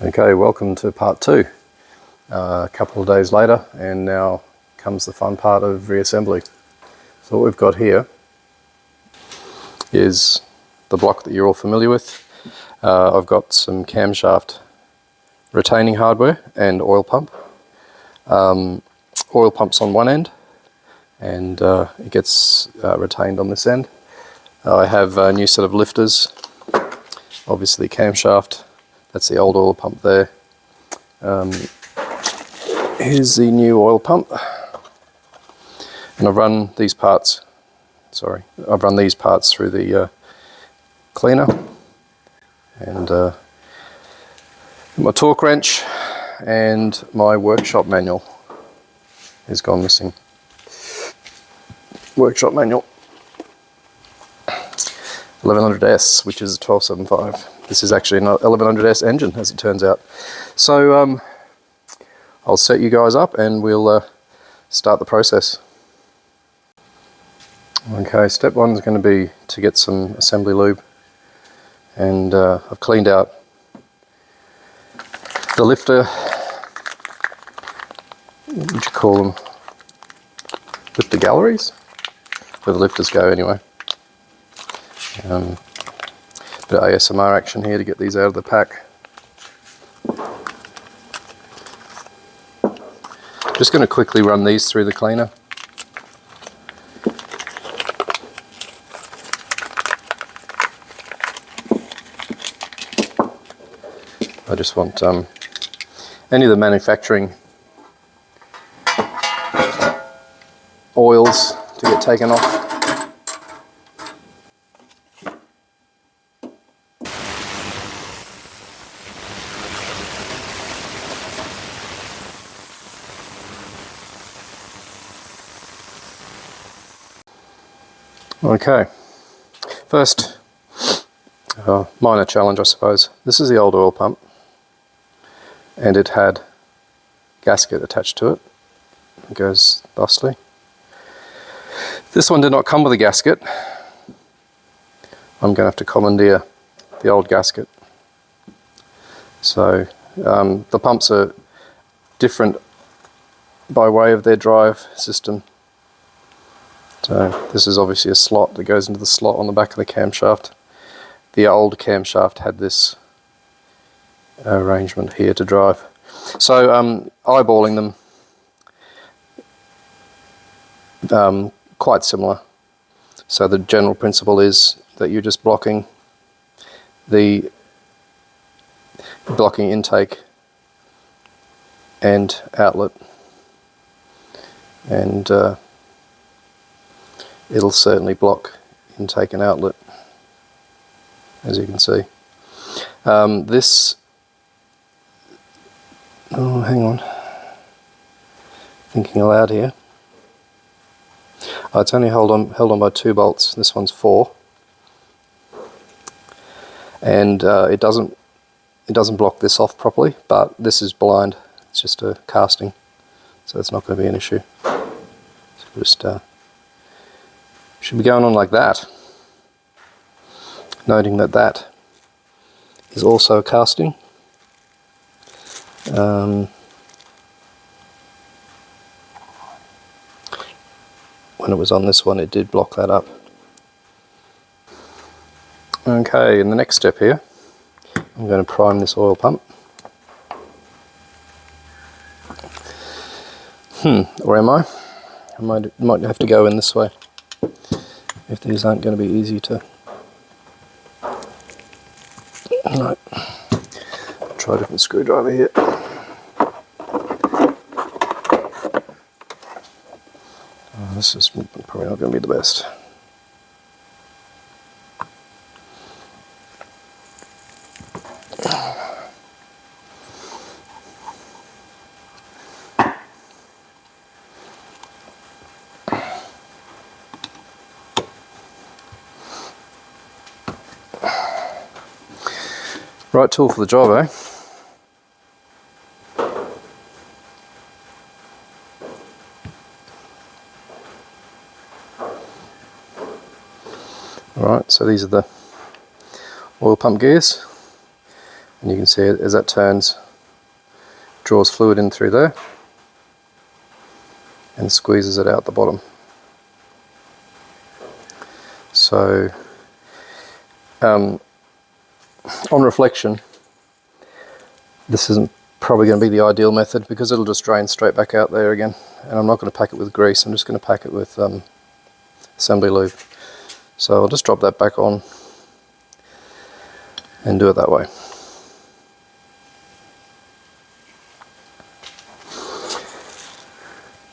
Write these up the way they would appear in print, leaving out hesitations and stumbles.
Okay, welcome to part two. A couple of days later, and now comes the fun part of reassembly. So what we've got here is the block that you're all familiar with. I've got some camshaft retaining hardware and oil pump. Oil pump's on one end, and it gets retained on this end. I have a new set of lifters, obviously camshaft. That's the old oil pump there. Here's the new oil pump. And I've run these parts through the cleaner. And my torque wrench and my workshop manual has gone missing. Workshop manual 1100S, which is a 1275. This is actually an 1100S engine, as it turns out. So I'll set you guys up and we'll start the process. Okay, step one is going to be to get some assembly lube, and I've cleaned out the lifter, what would you call them, lifter galleries, where the lifters go anyway. Bit of ASMR action here to get these out of the pack. Just going to quickly run these through the cleaner. I just want any of the manufacturing oils to get taken off. Okay, first minor challenge, I suppose. This is the old oil pump, and it had gasket attached to it. It goes thusly. This one did not come with a gasket. I'm going to have to commandeer the old gasket. So the pumps are different by way of their drive system. So this is obviously a slot that goes into the slot on the back of the camshaft. The old camshaft had this arrangement here to drive. So eyeballing them, quite similar. So the general principle is that you're just blocking intake and outlet, and it'll certainly block intake and outlet, as you can see. Oh, hang on. Thinking aloud here. It's only held on by 2 bolts. This one's 4, and it doesn't block this off properly. But this is blind. It's just a casting, so it's not going to be an issue. So just should be going on like that. Noting that that is also a casting. When it was on this one, it did block that up. Okay, in the next step here, I'm going to prime this oil pump. Or am I? I might have to go in this way, if these aren't going to be easy to... No. Try a different screwdriver here. This is probably not going to be the best. Right tool for the job, eh? Alright, so these are the oil pump gears. And you can see it as that turns, draws fluid in through there and squeezes it out the bottom. So on reflection, this isn't probably going to be the ideal method because it'll just drain straight back out there again, and I'm not going to pack it with grease, I'm just going to pack it with assembly lube. So I'll just drop that back on and do it that way.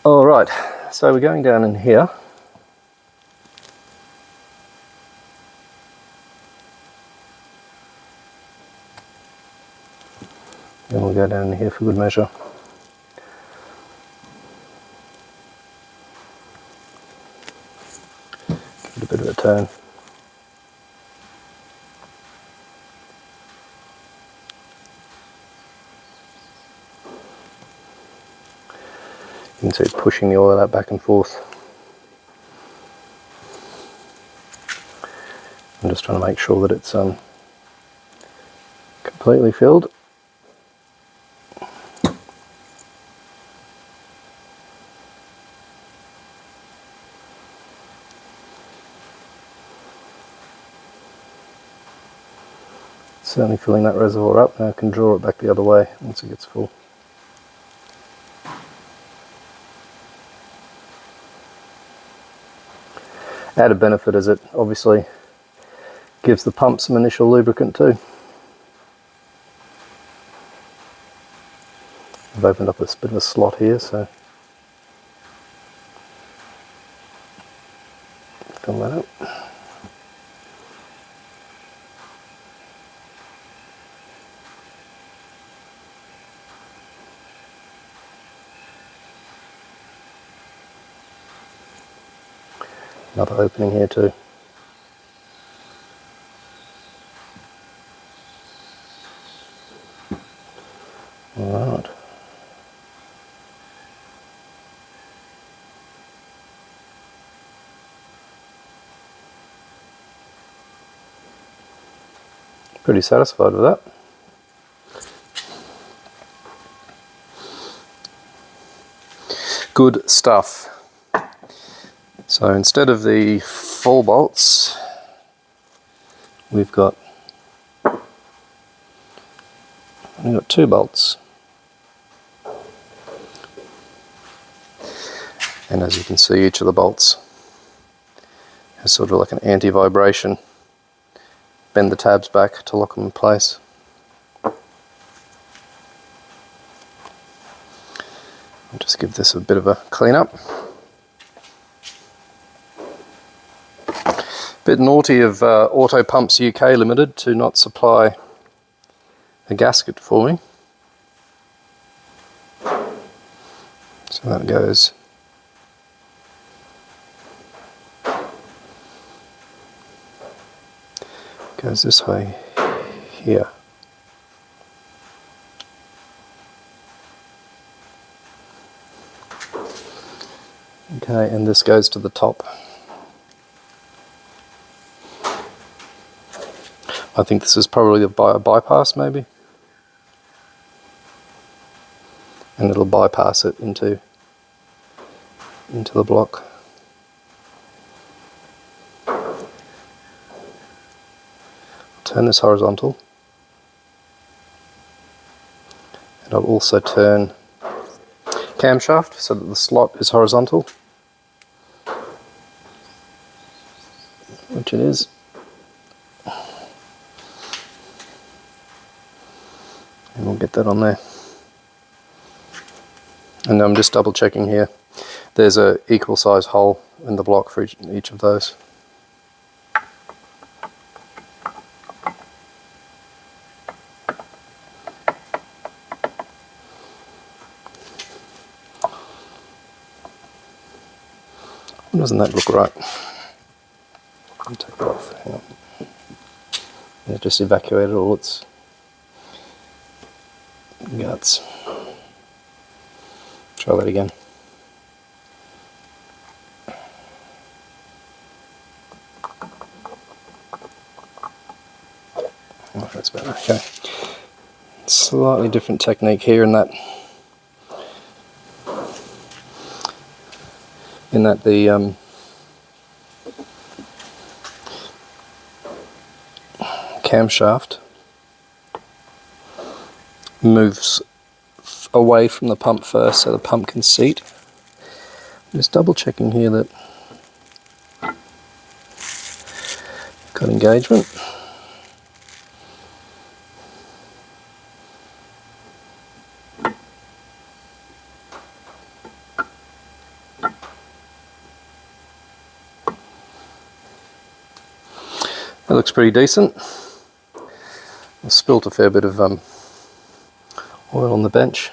Alright, so we're going down in here. Then we'll go down in here for good measure. Give it a bit of a turn. You can see it pushing the oil out back and forth. I'm just trying to make sure that it's completely filled. Certainly filling that reservoir up. Now I can draw it back the other way once it gets full. Added benefit is it obviously gives the pump some initial lubricant too. I've opened up this bit of a slot here, so fill that up. Another opening here too. Alright. Pretty satisfied with that. Good stuff. So instead of the 4 bolts, we've got 2 bolts. And as you can see, each of the bolts has sort of like an anti-vibration. Bend the tabs back to lock them in place. I'll just give this a bit of a clean up. Bit naughty of Auto Pumps UK Limited to not supply a gasket for me. So that goes this way here. Okay, and this goes to the top. I think this is probably a bypass maybe. And it'll bypass it into the block. Turn this horizontal. And I'll also turn camshaft so that the slot is horizontal. Which it is. And we'll get that on there. And I'm just double checking here. There's a equal size hole in the block for each of those. Doesn't that look right? I'll take it off. Hang on. It just evacuated all its guts. Try that again. Oh, that's better. Okay. slightly different technique here in that the camshaft moves away from the pump first so the pump can seat. I'm just double checking here that got engagement. That looks pretty decent. I spilt a fair bit of oil on the bench.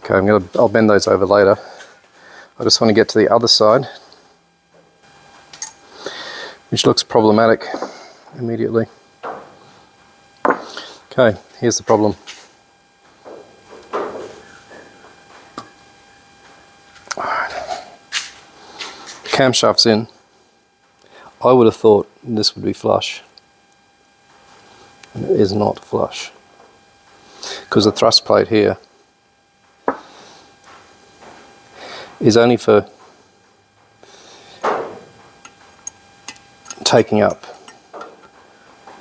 Okay, I'll bend those over later. I just want to get to the other side, which looks problematic immediately. Okay, here's the problem. Alright. Camshaft's in. I would have thought this would be flush. And it is not flush. Because the thrust plate here is only for taking up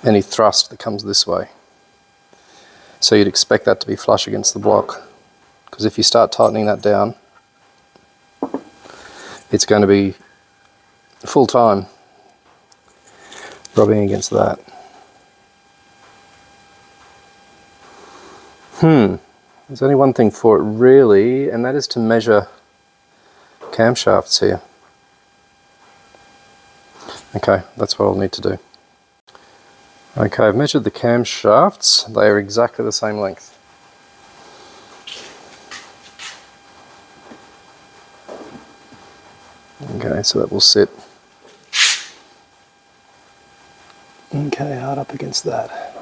any thrust that comes this way. So you'd expect that to be flush against the block, because if you start tightening that down, it's going to be full time rubbing against that. There's only one thing for it really, and that is to measure camshafts here. Okay, that's what I'll need to do. Okay, I've measured the camshafts. They are exactly the same length. Okay, so that will sit okay hard up against that.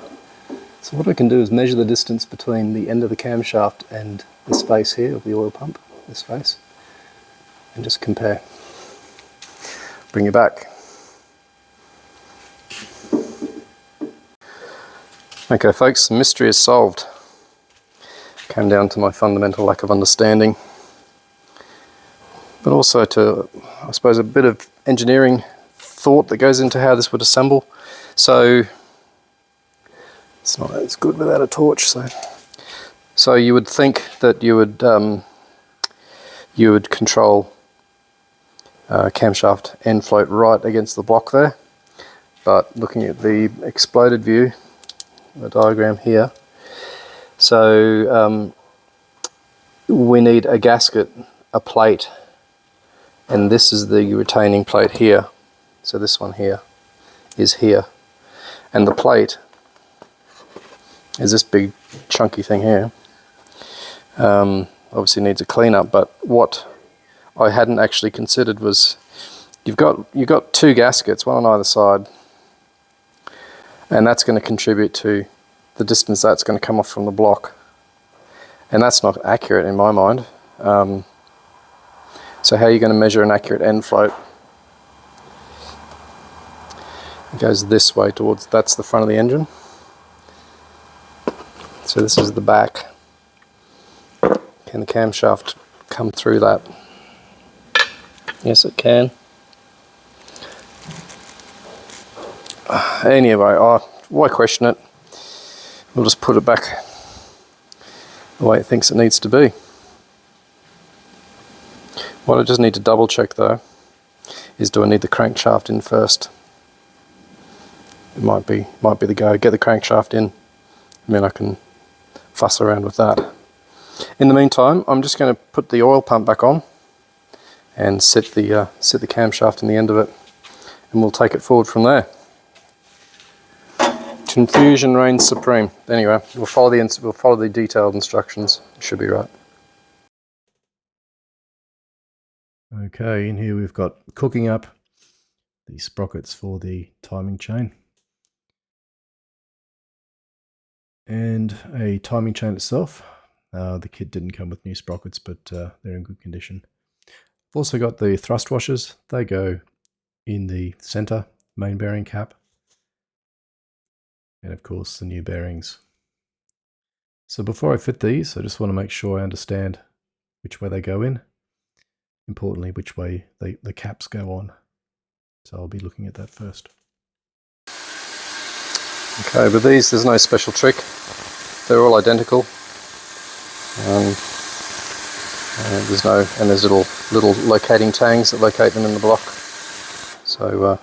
So what I can do is measure the distance between the end of the camshaft and this face here of the oil pump, this face, and just compare. Bring it back. Okay folks, the mystery is solved. Came down to my fundamental lack of understanding, but also to, I suppose, a bit of engineering thought that goes into how this would assemble. So it's not as good without a torch. So you would think that you would control camshaft end float right against the block there, but looking at the exploded view, the diagram here, so we need a gasket, a plate, and this is the retaining plate here. So this one here is here, and the plate is this big chunky thing here. Obviously needs a clean up, but what I hadn't actually considered was you've got two gaskets, one on either side, and that's going to contribute to the distance that's going to come off from the block, and that's not accurate in my mind. So how are you going to measure an accurate end float? It goes this way towards, that's the front of the engine. So this is the back. Can the camshaft come through that? Yes, it can. Anyway, why question it? We'll just put it back the way it thinks it needs to be. What I just need to double check though is, do I need the crankshaft in first? it might be the go. Get the crankshaft in, and then I can fuss around with that. In the meantime, I'm just going to put the oil pump back on and set the camshaft in the end of it, and we'll take it forward from there. Confusion reigns supreme. Anyway, we'll follow the detailed instructions. It should be right. Okay, in here we've got cooking up the sprockets for the timing chain and a timing chain itself. The kit didn't come with new sprockets, but they're in good condition. I've also got the thrust washers. They go in the center main bearing cap, and of course the new bearings. So before I fit these, I just want to make sure I understand which way they go in. Importantly, which way the caps go on. So I'll be looking at that first. Okay, with these there's no special trick. They're all identical. There's little locating tangs that locate them in the block. So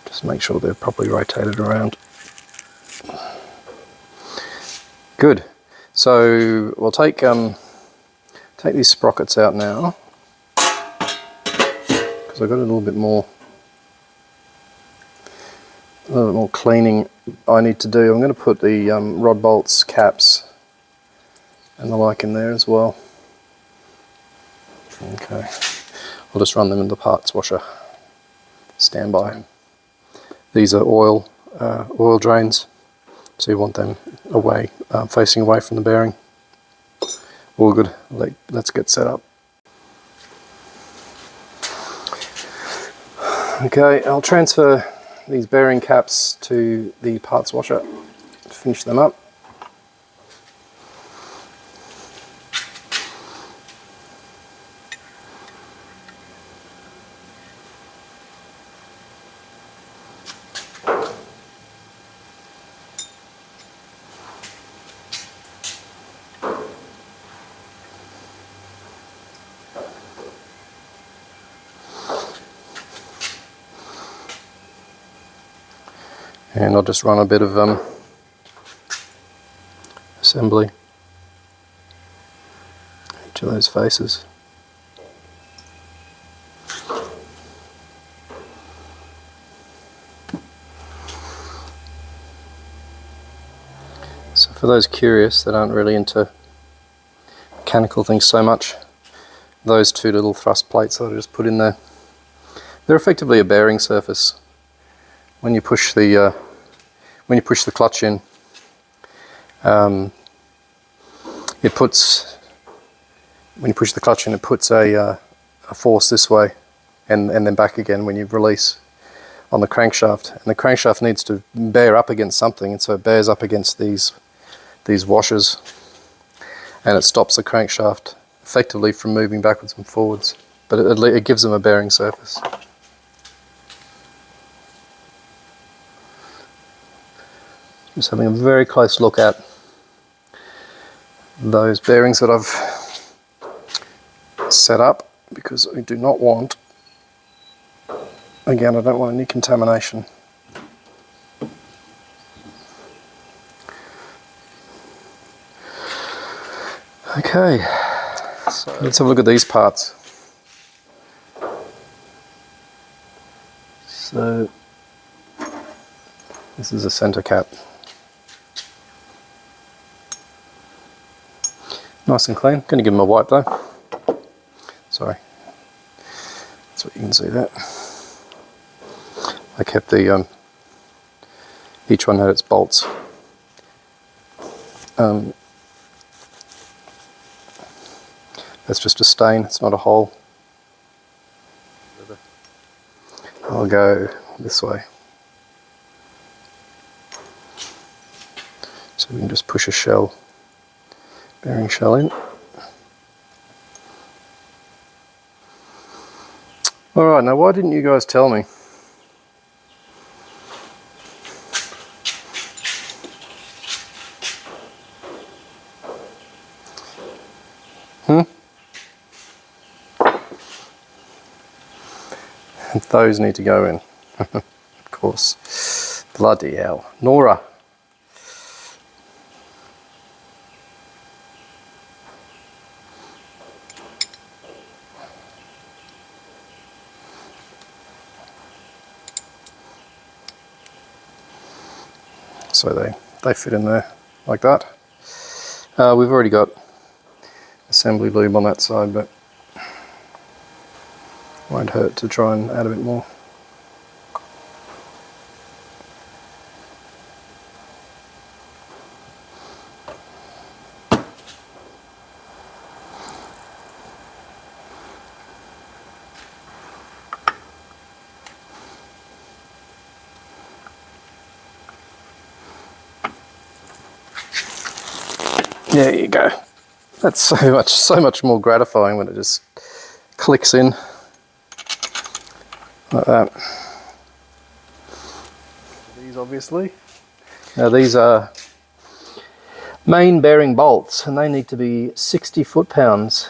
just make sure they're properly rotated around. Good. So we'll take these sprockets out now, because I've got a little bit more cleaning I need to do. I'm going to put the rod bolts, caps, and the like in there as well. Okay, I'll just run them in the parts washer. Stand by. These are oil drains, so you want them away, facing away from the bearing. All good. Let's get set up. Okay, I'll transfer these bearing caps to the parts washer to finish them up. And I'll just run a bit of assembly each of those faces. So for those curious that aren't really into mechanical things so much, those two little thrust plates that I just put in there, they're effectively a bearing surface. When you push the clutch in, it puts a force this way and then back again when you release on the crankshaft. And the crankshaft needs to bear up against something, and so it bears up against these washers, and it stops the crankshaft effectively from moving backwards and forwards. But it gives them a bearing surface. Just having a very close look at those bearings that I've set up, because I do not want, again, I don't want any contamination. Okay, so let's have a look at these parts. So this is a center cap. Nice and clean. Going to give them a wipe though. Sorry. That's what you can see there. I kept the each one had its bolts. That's just a stain, it's not a hole. I'll go this way. So we can just push a bearing shell in. Alright, now why didn't you guys tell me? Those need to go in. Of course. Bloody hell. Nora. So they fit in there like that. We've already got assembly lube on that side, but won't hurt to try and add a bit more. There you go. That's so much more gratifying when it just clicks in like that. These obviously. Now these are main bearing bolts and they need to be 60 foot-pounds.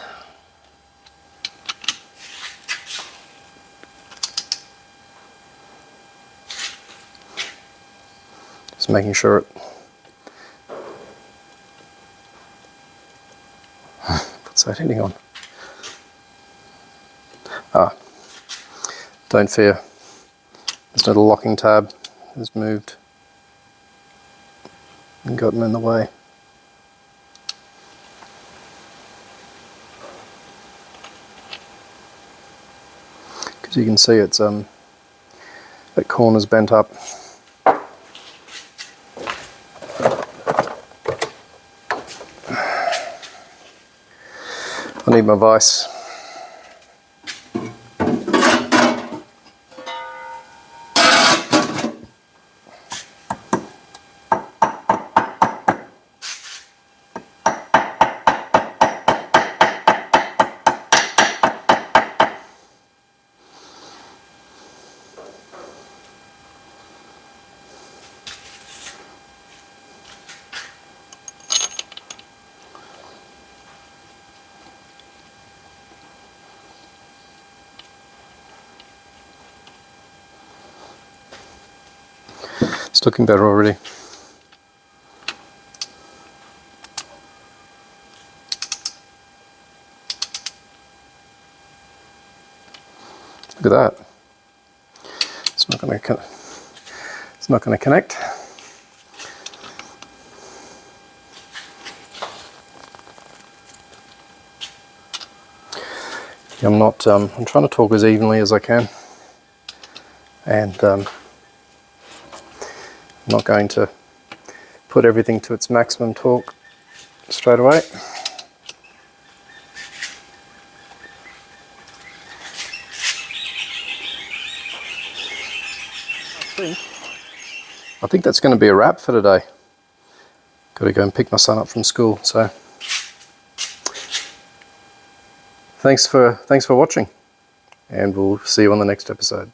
Just making sure it what's that hitting on? Don't fear. This little locking tab has moved and gotten in the way. Because you can see it's that corner's bent up. I need my vise. It's looking better already. Look at that. It's not going to connect. I'm trying to talk as evenly as I can, and I'm not going to put everything to its maximum torque straight away. I think that's going to be a wrap for today. Got to go and pick my son up from school, so thanks for watching, and we'll see you on the next episode.